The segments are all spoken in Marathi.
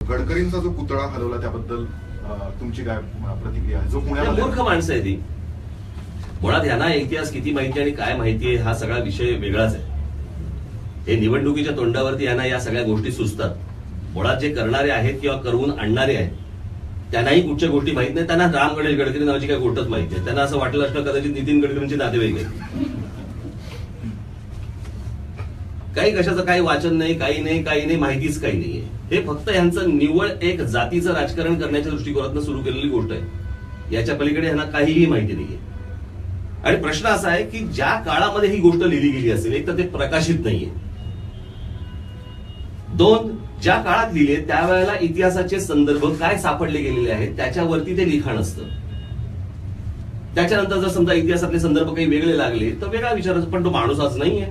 गडकरींचा जो पुतळा हलवला त्याबद्दल तुमची काय प्रतिक्रिया आहे? जो पुण्यामध्ये मूर्ख माणसं आहे ती. मुळात यांना इतिहास किती माहिती आणि काय माहिती आहे हा सगळा विषय वेगळाच आहे. हे निवडणुकीच्या तोंडावरती यांना या सगळ्या गोष्टी सुचतात. मुळात जे करणारे आहेत किंवा करून आणणारे आहेत त्यांनाही कुठच्या गोष्टी माहित नाही. त्यांना राम गणेश गडकरी नावाची काही गोष्टच माहिती आहे. त्यांना असं वाटलं असतं कदाचित नितीन गडकरींचे नातेवाईक आहेत. काही कशाचं काही वाचन नाही, काही नाही, माहितीच काही नाहीये. हे फक्त यांचं निव्वळ एक जातीचं राजकारण करण्याच्या दृष्टिकोनातून सुरू केलेली गोष्ट आहे. याच्या पलीकडे यांना काहीही माहिती नाहीये. आणि प्रश्न असा आहे की ज्या काळामध्ये ही गोष्ट लिहिली गेली असेल, एक तर ते प्रकाशित नाहीये, दोन ज्या काळात लिहिले त्यावेळेला इतिहासाचे संदर्भ काय सापडले गेलेले आहेत त्याच्यावरती ते लिखाण असतं. त्याच्यानंतर जर समजा इतिहासातले संदर्भ काही वेगळे लागले तर वेगळा विचार असतो. पण तो माणूस आज नाहीये,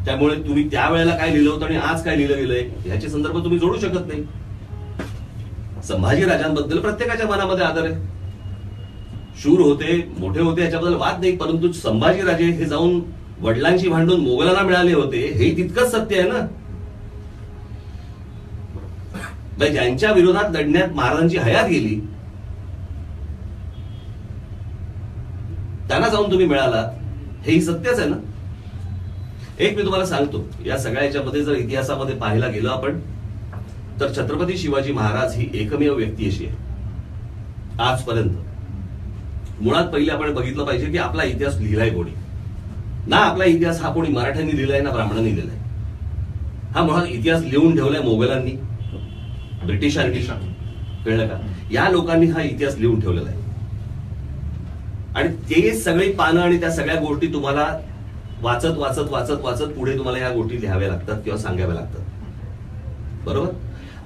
त्यामुळे तुम्ही त्यावेळेला काय लिहिलं होतं आणि आज काय लिहिलं गेलंय ह्याचे संदर्भ तुम्ही जोडू शकत नाही. संभाजी राजांबद्दल प्रत्येकाच्या मनामध्ये आदर आहे. शूर होते, मोठे होते, याच्याबद्दल वाद नाही. परंतु संभाजी राजे हे जाऊन वडिलांशी भांडून मोगलांना मिळाले होते हे तितकंच सत्य आहे ना. ज्यांच्या विरोधात लढण्यात महाराजांची हयात गेली त्यांना जाऊन तुम्ही मिळालात हेही सत्यच आहे ना. एक मी तुम्हाला सांगतो, या सगळ्याच्या मध्ये जर इतिहासामध्ये पाहायला गेलो आपण तर छत्रपती शिवाजी महाराज ही एकमेव व्यक्ती अशी आहे आजपर्यंत. मुळात पहिले आपण बघितलं पाहिजे की आपला इतिहास लिहिलाय कोणी ना. आपला इतिहास हा कोणी मराठ्यांनी लिहिलाय ना ब्राह्मणांनी लिहिलाय. हा मुळात इतिहास लिहून ठेवलाय मोगलांनी, ब्रिटिशांनी. कळलं का? या लोकांनी हा इतिहास लिहून ठेवलेला आहे. आणि ते सगळी पानं आणि त्या सगळ्या गोष्टी तुम्हाला वाचत वाचत वाचत वाचत पुढे तुम्हाला या गोष्टी लिहाव्या लागतात किंवा सांगाव्या लागतात. बरोबर.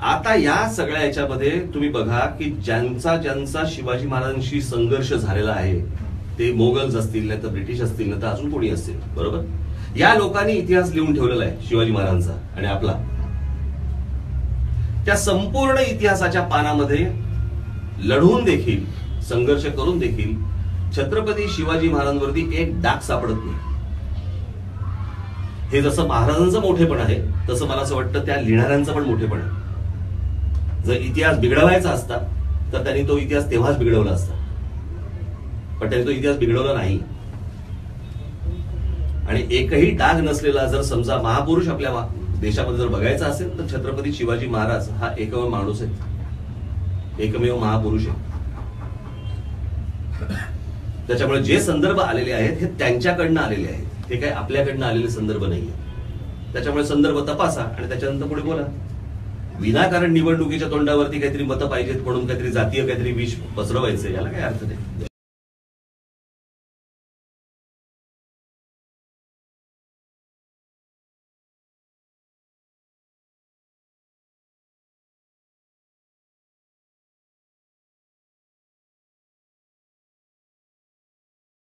आता या सगळ्या याच्यामध्ये तुम्ही बघा की ज्यांचा शिवाजी महाराजांशी संघर्ष झालेला आहे ते मोगल्स असतील नाही तर ब्रिटिश असतील नाही तर अजून कोणी असतील. बरोबर. या लोकांनी इतिहास लिहून ठेवलेला आहे शिवाजी महाराजांचा आणि आपला. त्या संपूर्ण इतिहासाच्या पानामध्ये लढून देखील संघर्ष करून देखील छत्रपती शिवाजी महाराजांवरती एक डाग सापडत नाही. हे जसं महाराजांचं मोठेपण आहे तसं मला असं वाटतं त्या लिहिणाऱ्यांचं पण मोठेपण आहे. जर इतिहास बिघडवायचा असता तर त्यांनी तो इतिहास तेव्हाच बिघडवला असता. पण त्यांनी तो इतिहास बिघडवला नाही. आणि एकही डाग नसलेला जर समजा महापुरुष आपल्या देशामध्ये जर बघायचा असेल तर छत्रपती शिवाजी महाराज हा एकमेव माणूस आहे, एकमेव महापुरुष आहे. त्याच्यामुळे जे संदर्भ आलेले आहेत हे त्यांच्याकडनं आलेले आहेत, हे काही आपल्याकडनं आलेले संदर्भ नाहीये. त्याच्यामुळे संदर्भ तपासा आणि त्याच्यानंतर पुढे बोला. विनाकारण निवडणुकीच्या तोंडावरती काहीतरी मतं पाहिजेत म्हणून काहीतरी जातीय काहीतरी विष पसरवायचं याला काही अर्थ नाही.